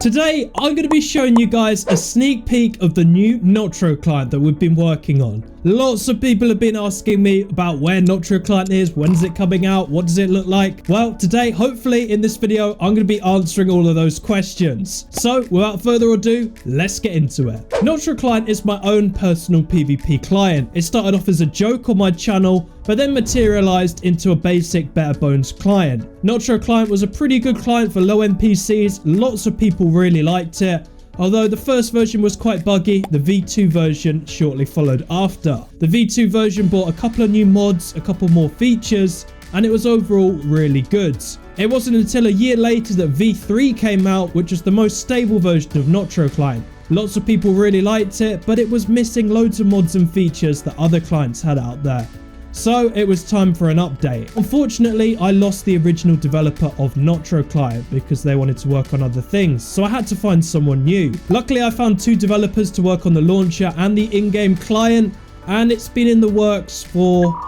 Today, I'm going to be showing you guys a sneak peek of the new Notro Client that we've been working on. Lots of people have been asking me about where Notro Client is, when's it coming out, what does it look like? Well, today, hopefully in this video, I'm going to be answering all of those questions. So, without further ado, let's get into it. Notro Client is my own personal PvP client. It started off as a joke on my channel, but then materialized into a basic Better Bones client. Notro Client was a pretty good client for low-end PCs. Lots of people really liked it. Although the first version was quite buggy, the V2 version shortly followed after. The V2 version brought a couple of new mods, a couple more features, and it was overall really good. It wasn't until a year later that V3 came out, which was the most stable version of Notro Client. Lots of people really liked it, but it was missing loads of mods and features that other clients had out there. So it was time for an update. Unfortunately, I lost the original developer of Notro Client because they wanted to work on other things, so I had to find someone new. Luckily, I found two developers to work on the launcher and the in-game client, and it's been in the works for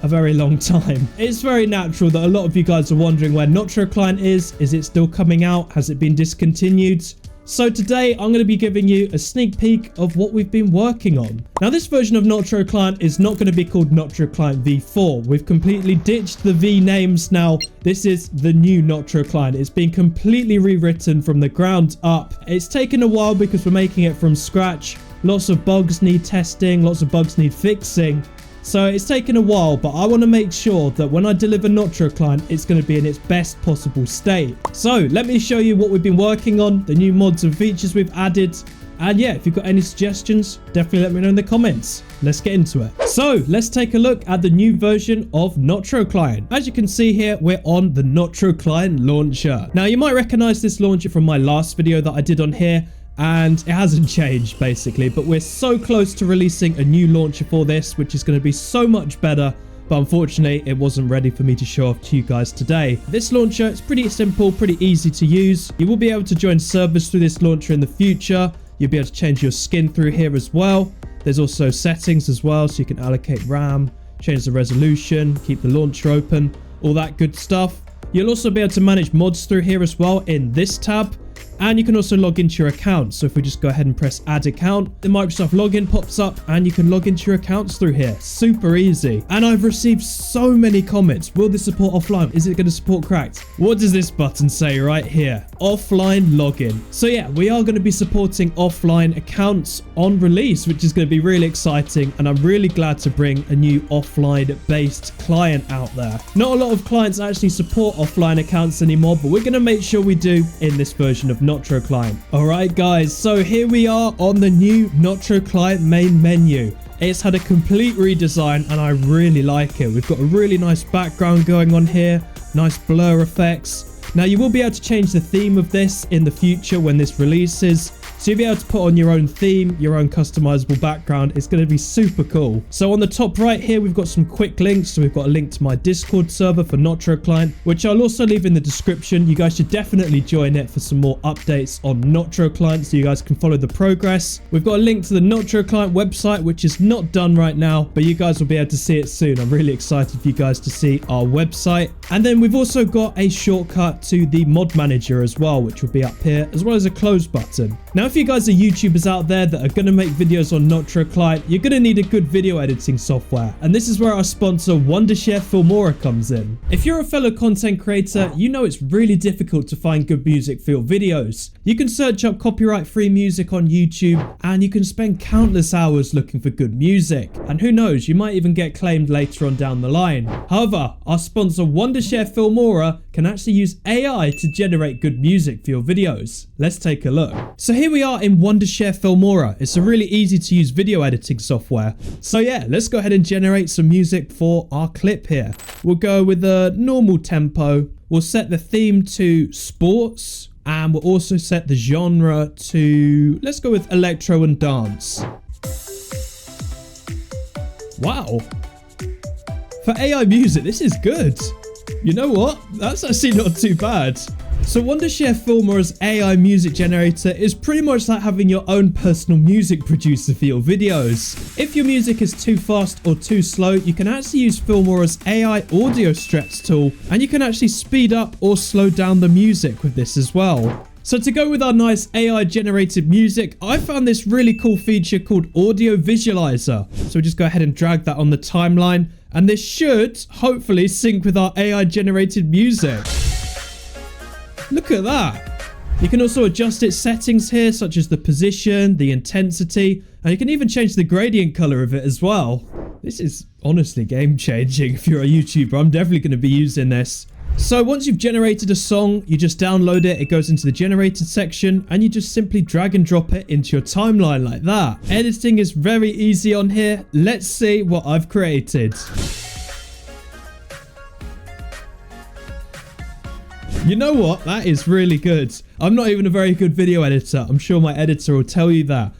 a very long time. It's very natural that a lot of you guys are wondering where Notro Client is. Is it still coming out? Has it been discontinued? So today I'm going to be giving you a sneak peek of what we've been working on. Now this version of Notro Client is not going to be called Notro Client V4. We've completely ditched the V names now. This is the new Notro Client. It's been completely rewritten from the ground up. It's taken a while because we're making it from scratch. Lots of bugs need testing, lots of bugs need fixing. So it's taken a while, but I want to make sure that when I deliver Notro Client, it's going to be in its best possible state. So let me show you what we've been working on, the new mods and features we've added. And yeah, if you've got any suggestions, definitely let me know in the comments. Let's get into it. So let's take a look at the new version of Notro Client. As you can see here, we're on the Notro Client launcher. Now you might recognize this launcher from my last video that I did on here. And it hasn't changed basically, but we're so close to releasing a new launcher for this, which is going to be so much better. But unfortunately, it wasn't ready for me to show off to you guys today. This launcher is pretty simple, pretty easy to use. You will be able to join servers through this launcher in the future. You'll be able to change your skin through here as well. There's also settings as well, so you can allocate RAM, change the resolution, keep the launcher open, all that good stuff. You'll also be able to manage mods through here as well in this tab. And you can also log into your account. So if we just go ahead and press add account, the Microsoft login pops up and you can log into your accounts through here. Super easy. And I've received so many comments. Will this support offline? Is it going to support cracked? What does this button say right here? Offline login. So yeah, we are going to be supporting offline accounts on release, which is going to be really exciting. And I'm really glad to bring a new offline based client out there. Not a lot of clients actually support offline accounts anymore, but we're going to make sure we do in this version of Notro Client. Alright guys, so here we are on the new Notro Client main menu. It's had a complete redesign and I really like it. We've got a really nice background going on here, nice blur effects. Now you will be able to change the theme of this in the future when this releases. So you'll be able to put on your own theme, your own customizable background. It's going to be super cool. So on the top right here, we've got some quick links. So we've got a link to my Discord server for Notro Client, which I'll also leave in the description. You guys should definitely join it for some more updates on Notro Client so you guys can follow the progress. We've got a link to the Notro Client website, which is not done right now, but you guys will be able to see it soon. I'm really excited for you guys to see our website. And then we've also got a shortcut to the mod manager as well, which will be up here, as well as a close button. Now, if you guys are YouTubers out there that are going to make videos on Notro Client, you're going to need a good video editing software. And this is where our sponsor Wondershare Filmora comes in. If you're a fellow content creator, you know it's really difficult to find good music for your videos. You can search up copyright-free music on YouTube and you can spend countless hours looking for good music. And who knows, you might even get claimed later on down the line. However, our sponsor Wondershare Filmora can actually use AI to generate good music for your videos. Let's take a look. So here we are in Wondershare Filmora. It's a really easy to use video editing software. So yeah, let's go ahead and generate some music for our clip here. We'll go with a normal tempo. We'll set the theme to sports and we'll also set the genre to, let's go with electro and dance. Wow. For AI music, this is good. You know what? That's actually not too bad. So Wondershare Filmora's AI music generator is pretty much like having your own personal music producer for your videos. If your music is too fast or too slow, you can actually use Filmora's AI audio stretch tool and you can actually speed up or slow down the music with this as well. So to go with our nice AI generated music, I found this really cool feature called Audio Visualizer. So we just go ahead and drag that on the timeline, and this should hopefully sync with our AI generated music. Look at that. You can also adjust its settings here, such as the position, the intensity, and you can even change the gradient color of it as well. This is honestly game changing. If you're a YouTuber, I'm definitely going to be using this. So once you've generated a song, you just download it, it goes into the generated section, and you just simply drag and drop it into your timeline like that. Editing is very easy on here. Let's see what I've created. You know what? That is really good. I'm not even a very good video editor. I'm sure my editor will tell you that.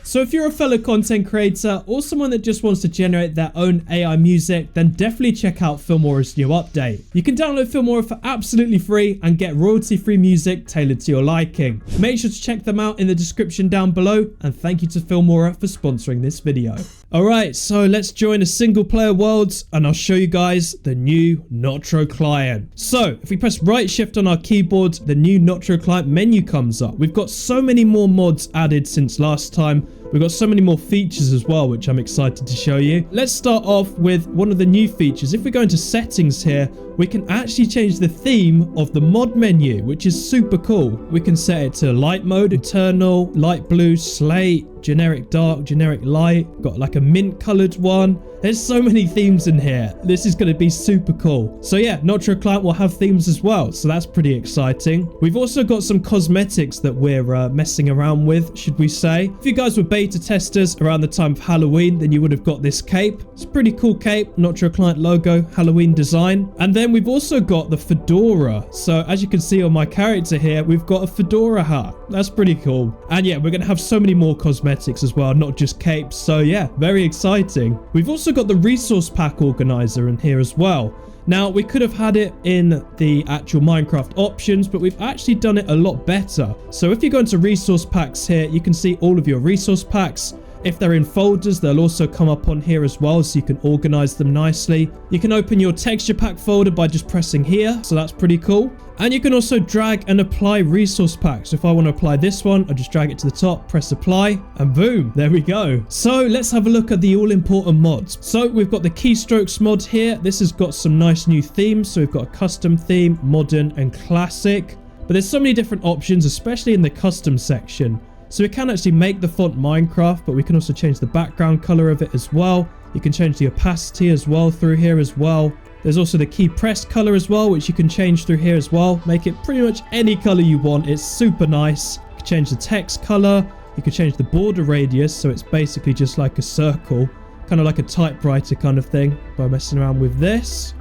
So if you're a fellow content creator or someone that just wants to generate their own AI music, then definitely check out Filmora's new update. You can download Filmora for absolutely free and get royalty-free music tailored to your liking. Make sure to check them out in the description down below, and thank you to Filmora for sponsoring this video. Alright, so let's join a single player world and I'll show you guys the new Notro Client. So if we press right shift on our keyboard, the new Notro Client menu comes up. We've got so many more mods added since last time. We've got so many more features as well, which I'm excited to show you. Let's start off with one of the new features. If we go into settings here, we can actually change the theme of the mod menu, which is super cool. We can set it to light mode, eternal, light blue, slate, generic dark, generic light. Got like a mint colored one. There's so many themes in here. This is going to be super cool. So yeah, Notro Client will have themes as well. So that's pretty exciting. We've also got some cosmetics that we're messing around with, should we say. If you guys were beta testers around the time of Halloween, then you would have got this cape. It's a pretty cool cape. Notro Client logo, Halloween design. And then we've also got the fedora. So as you can see on my character here, we've got a fedora hat. That's pretty cool. And yeah, we're going to have so many more cosmetics as well, not just capes. So yeah, very exciting. We've also got the resource pack organizer in here as well. Now, we could have had it in the actual Minecraft options, but we've actually done it a lot better. So if you go into resource packs here, you can see all of your resource packs. If they're in folders, they'll also come up on here as well, so you can organize them nicely. You can open your texture pack folder by just pressing here, so that's pretty cool. And you can also drag and apply resource packs. So if I want to apply this one, I just drag it to the top, press apply, and boom, there we go. So let's have a look at the all-important mods. So we've got the keystrokes mod here. This has got some nice new themes. So we've got a custom theme, modern, and classic. But there's so many different options, especially in the custom section. So we can actually make the font Minecraft, but we can also change the background color of it as well. You can change the opacity as well through here as well. There's also the key press color as well, which you can change through here as well. Make it pretty much any color you want. It's super nice. You can change the text color. You can change the border radius, so it's basically just like a circle, kind of like a typewriter kind of thing, by messing around with this.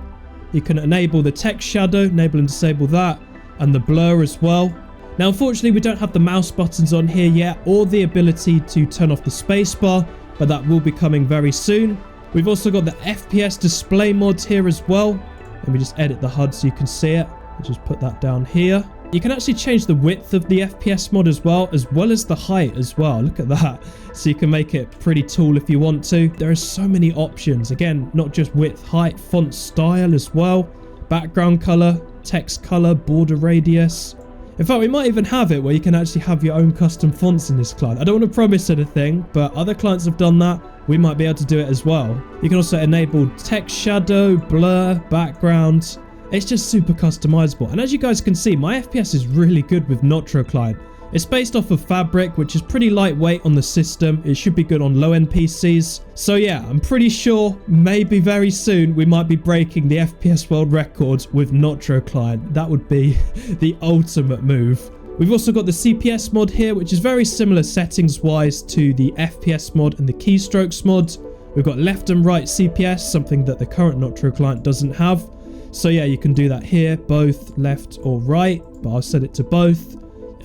You can enable the text shadow, enable and disable that, and the blur as well. Now, unfortunately, we don't have the mouse buttons on here yet, or the ability to turn off the spacebar, but that will be coming very soon. We've also got the FPS display mods here as well. Let me just edit the HUD so you can see it. I'll just put that down here. You can actually change the width of the FPS mod as well as the height as well. Look at that. So you can make it pretty tall if you want to. There are so many options. Again, not just width, height, font style as well, background color, text color, border radius. In fact, we might even have it where you can actually have your own custom fonts in this client. I don't want to promise anything, but other clients have done that. We might be able to do it as well. You can also enable text shadow, blur, background. It's just super customizable. And as you guys can see, my FPS is really good with Notro Client. It's based off of Fabric, which is pretty lightweight on the system. It should be good on low-end PCs. So yeah, I'm pretty sure maybe very soon we might be breaking the FPS world record with Notro Client. That would be the ultimate move. We've also got the CPS mod here, which is very similar settings-wise to the FPS mod and the keystrokes mod. We've got left and right CPS, something that the current Notro Client doesn't have. So yeah, you can do that here, both left or right, but I'll set it to both.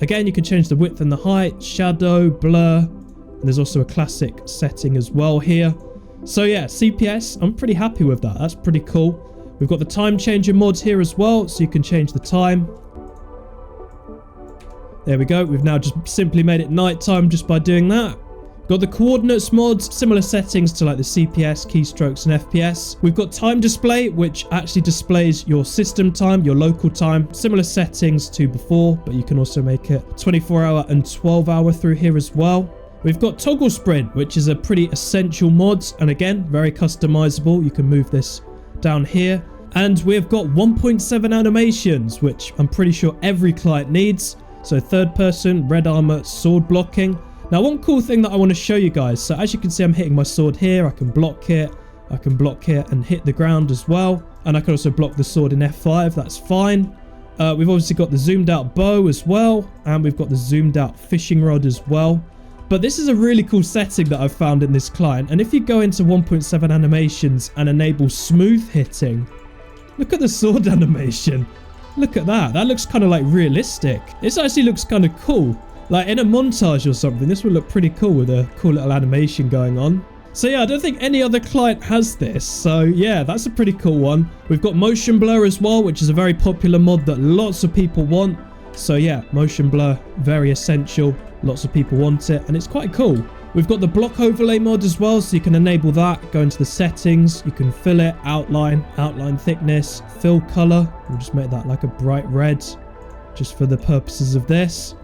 Again, you can change the width and the height, shadow, blur, and there's also a classic setting as well here. So yeah, CPS, I'm pretty happy with that. That's pretty cool. We've got the time changer mods here as well, so you can change the time. There we go. We've now just simply made it nighttime just by doing that. Got the coordinates mods, similar settings to like the CPS, keystrokes and FPS. We've got time display, which actually displays your system time, your local time. Similar settings to before, but you can also make it 24-hour and 12-hour through here as well. We've got toggle sprint, which is a pretty essential mod. And again, very customizable. You can move this down here. And we've got 1.7 animations, which I'm pretty sure every client needs. So third person, red armor, sword blocking. Now, one cool thing that I want to show you guys. So as you can see, I'm hitting my sword here. I can block it. I can block here and hit the ground as well. And I can also block the sword in F5. That's fine. We've obviously got the zoomed out bow as well. And we've got the zoomed out fishing rod as well. But this is a really cool setting that I've found in this client. And if you go into 1.7 animations and enable smooth hitting, look at the sword animation. Look at that. That looks kind of like realistic. This actually looks kind of cool. Like in a montage or something, this would look pretty cool with a cool little animation going on. So yeah, I don't think any other client has this. So yeah, that's a pretty cool one. We've got motion blur as well, which is a very popular mod that lots of people want. So yeah, motion blur, very essential. Lots of people want it and it's quite cool. We've got the block overlay mod as well, so you can enable that. Go into the settings, you can fill it, outline thickness, fill color. We'll just make that like a bright red just for the purposes of this.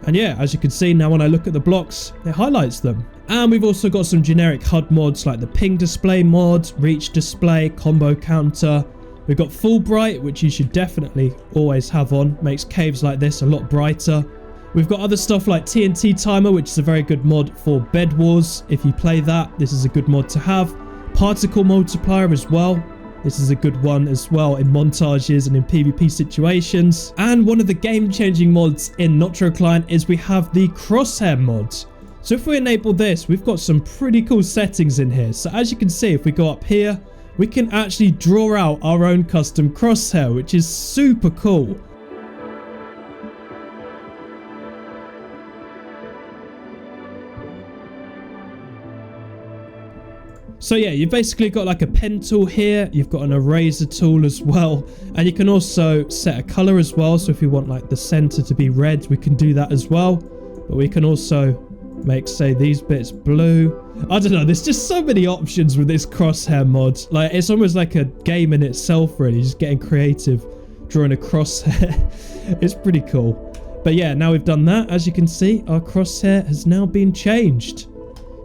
And yeah, as you can see now when I look at the blocks, it highlights them. And we've also got some generic HUD mods like the ping display mod, reach display, combo counter. We've got full bright, which you should definitely always have on. Makes caves like this a lot brighter. We've got other stuff like TNT timer, which is a very good mod for Bed Wars. If you play that, this is a good mod to have. Particle multiplier as well. This is a good one as well in montages and in PvP situations. And one of the game-changing mods in Notro Client is we have the crosshair mod. So if we enable this, we've got some pretty cool settings in here. So as you can see, if we go up here, we can actually draw out our own custom crosshair, which is super cool. So yeah, you've basically got like a pen tool here. You've got an eraser tool as well. And you can also set a color as well. So if you want like the center to be red, we can do that as well. But we can also make, say, these bits blue. I don't know. There's just so many options with this crosshair mod. Like, it's almost like a game in itself, really. Just getting creative, drawing a crosshair. It's pretty cool. But yeah, now we've done that. As you can see, our crosshair has now been changed.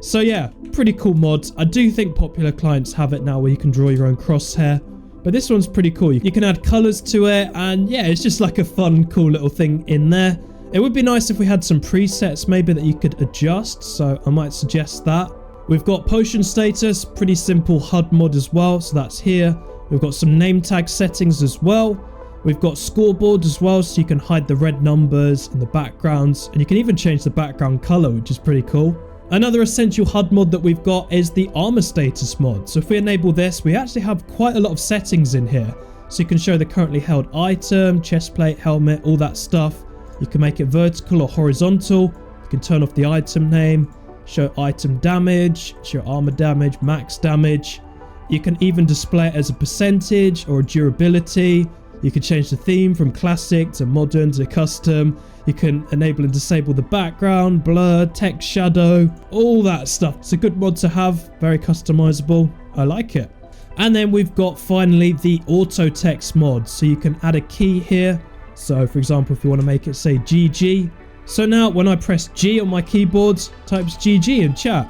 So yeah, pretty cool mods. I do think popular clients have it now where you can draw your own crosshair. But this one's pretty cool. You can add colors to it. And yeah, it's just like a fun, cool little thing in there. It would be nice if we had some presets maybe that you could adjust. So I might suggest that. We've got potion status, pretty simple HUD mod as well. So that's here. We've got some name tag settings as well. We've got scoreboard as well, so you can hide the red numbers and the backgrounds. And you can even change the background color, which is pretty cool. Another essential HUD mod that we've got is the armor status mod. So if we enable this, we actually have quite a lot of settings in here. So you can show the currently held item, chest plate, helmet, all that stuff. You can make it vertical or horizontal. You can turn off the item name, show item damage, show armor damage, max damage. You can even display it as a percentage or a durability. You can change the theme from classic to modern to custom. You can enable and disable the background, blur, text shadow, all that stuff. It's a good mod to have, very customizable. I like it. And then we've got finally the auto text mod. So you can add a key here. So for example, if you want to make it say GG. So now when I press G on my keyboard, types GG in chat.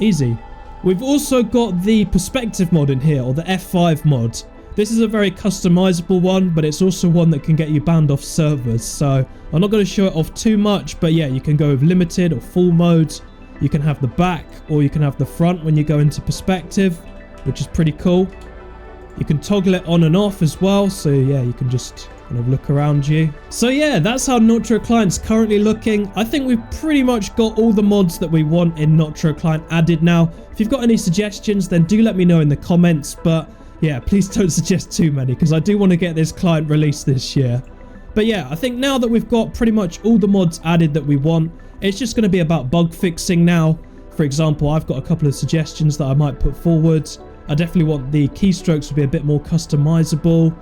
Easy. We've also got the perspective mod in here, or the F5 mod. This is a very customizable one, but it's also one that can get you banned off servers. So I'm not going to show it off too much, but yeah, you can go with limited or full mode. You can have the back or you can have the front when you go into perspective, which is pretty cool. You can toggle it on and off as well. So yeah, you can just kind of look around you. So yeah, that's how Notro Client's currently looking. I think we've pretty much got all the mods that we want in Notro Client added now. If you've got any suggestions, then do let me know in the comments. But yeah, please don't suggest too many because I do want to get this client released this year. But yeah, I think now that we've got pretty much all the mods added that we want, it's just going to be about bug fixing now. For example, I've got a couple of suggestions that I might put forward. I definitely want the keystrokes to be a bit more customizable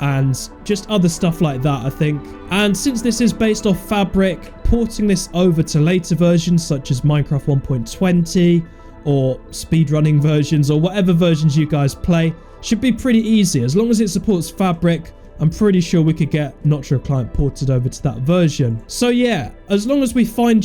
and just other stuff like that, I think. And since this is based off fabric, porting this over to later versions such as Minecraft 1.20 or speedrunning versions or whatever versions you guys play should be pretty easy. As long as it supports Fabric, I'm pretty sure we could get Notro Client ported over to that version. So yeah, as long as we find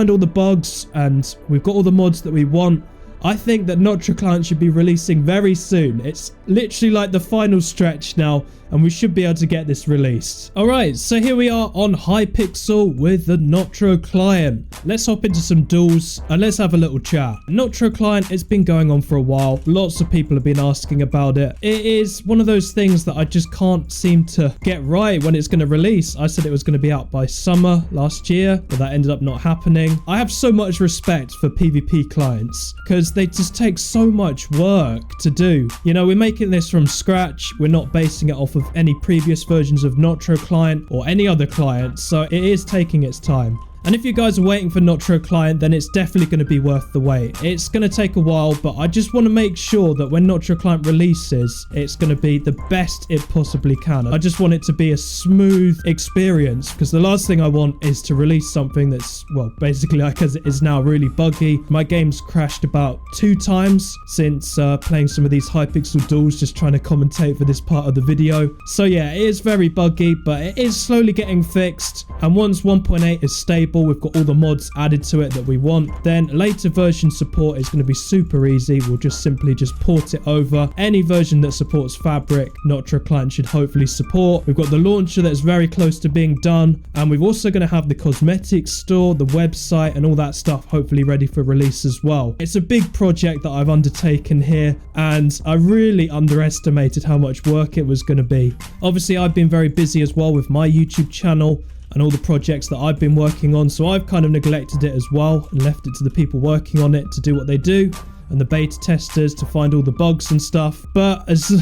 all the bugs, and we've got all the mods that we want, I think that Notro Client should be releasing very soon. It's literally like the final stretch now, and we should be able to get this released. Alright, so here we are on Hypixel with the Notro Client. Let's hop into some duels and let's have a little chat. Notro Client, it's been going on for a while. Lots of people have been asking about it. It is one of those things that I just can't seem to get right when it's going to release. I said it was going to be out by summer last year, but that ended up not happening. I have so much respect for PvP clients because they just take so much work to do. You know, we're making this from scratch. We're not basing it off of any previous versions of Notro Client or any other client, so it is taking its time. And if you guys are waiting for Notro Client, then it's definitely going to be worth the wait. It's going to take a while, but I just want to make sure that when Notro Client releases, it's going to be the best it possibly can. I just want it to be a smooth experience, because the last thing I want is to release something that's, well, basically like as it is now, really buggy. My game's crashed about 2 times since playing some of these Hypixel duels, just trying to commentate for this part of the video. So yeah, it is very buggy, but it is slowly getting fixed. And once 1.8 is stable, we've got all the mods added to it that we want, then later version support is going to be super easy. We'll just simply port it over. Any version that supports Fabric, Notro Client should hopefully support. We've got the launcher that's very close to being done, and we've also going to have the cosmetics store, the website, and all that stuff hopefully ready for release as well. It's a big project that I've undertaken here, and I really underestimated how much work it was going to be. Obviously, I've been very busy as well with my YouTube channel and all the projects that I've been working on, so I've kind of neglected it as well and left it to the people working on it to do what they do, and the beta testers to find all the bugs and stuff. But as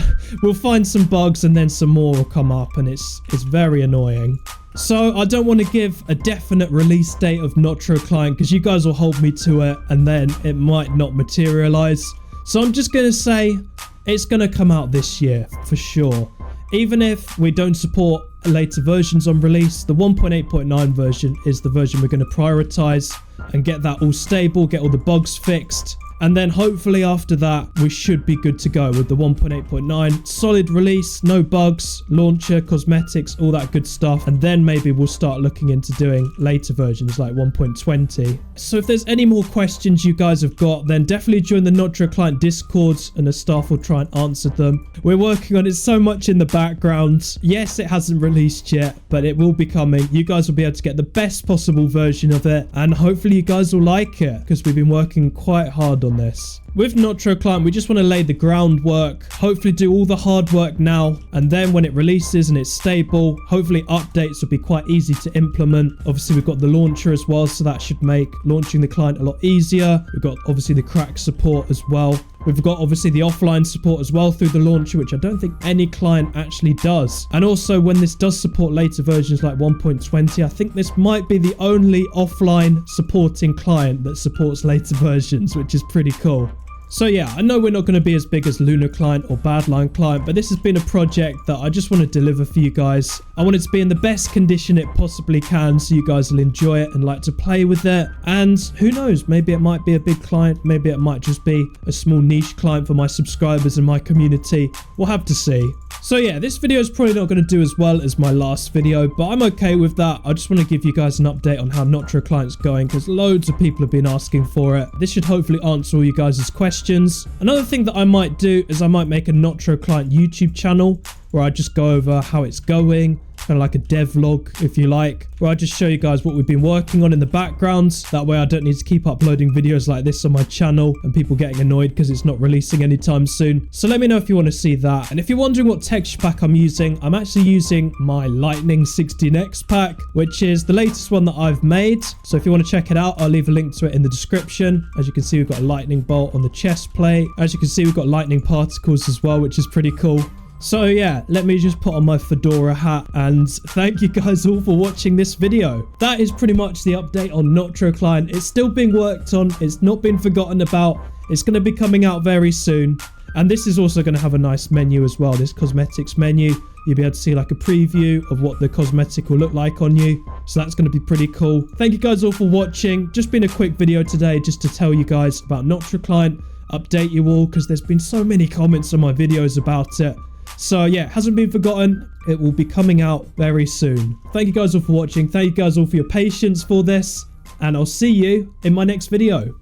we'll find some bugs and then some more will come up, and it's very annoying. So I don't want to give a definite release date of Notro Client because you guys will hold me to it and then it might not materialize. So I'm just going to say it's going to come out this year for sure. Even if we don't support later versions on release, the 1.8.9 version is the version we're going to prioritize and get that all stable, get all the bugs fixed. And then hopefully after that, we should be good to go with the 1.8.9. Solid release, no bugs, launcher, cosmetics, all that good stuff. And then maybe we'll start looking into doing later versions like 1.20. So if there's any more questions you guys have got, then definitely join the Notro Client Discords and the staff will try and answer them. We're working on it so much in the background. Yes, it hasn't released yet, but it will be coming. You guys will be able to get the best possible version of it. And hopefully you guys will like it because we've been working quite hard on this. With Notro Client, we just want to lay the groundwork, hopefully do all the hard work now, and then when it releases and it's stable, hopefully updates will be quite easy to implement. Obviously, we've got the launcher as well, so that should make launching the client a lot easier. We've got obviously the crack support as well. We've got obviously the offline support as well through the launcher, which I don't think any client actually does. And also when this does support later versions like 1.20, I think this might be the only offline supporting client that supports later versions, which is pretty cool. So yeah, I know we're not going to be as big as Lunar Client or Badline Client, but this has been a project that I just want to deliver for you guys. I want it to be in the best condition it possibly can so you guys will enjoy it and like to play with it. And who knows, maybe it might be a big client, maybe it might just be a small niche client for my subscribers and my community. We'll have to see. So yeah, this video is probably not going to do as well as my last video, but I'm okay with that. I just want to give you guys an update on how Notro Client's going because loads of people have been asking for it. This should hopefully answer all you guys' questions. Another thing that I might do is I might make a Notro Client YouTube channel where I just go over how it's going, kind of like a devlog if you like, where I just show you guys what we've been working on in the background. That way I don't need to keep uploading videos like this on my channel and people getting annoyed because it's not releasing anytime soon. So let me know if you want to see that. And if you're wondering what texture pack I'm using, I'm actually using my Lightning 16X pack, which is the latest one that I've made. So if you want to check it out, I'll leave a link to it in the description. As you can see, we've got a lightning bolt on the chest plate. As you can see, we've got lightning particles as well, which is pretty cool. So yeah, let me just put on my fedora hat and thank you guys all for watching this video. That is pretty much the update on Notro Client. It's still being worked on. It's not been forgotten about. It's going to be coming out very soon. And this is also going to have a nice menu as well, this cosmetics menu. you'll be able to see like a preview of what the cosmetic will look like on you. So that's going to be pretty cool. Thank you guys all for watching. Just been a quick video today just to tell you guys about Notro Client, update you all, because there's been so many comments on my videos about it. So yeah, it hasn't been forgotten. It will be coming out very soon. Thank you guys all for watching. Thank you guys all for your patience for this. And I'll see you in my next video.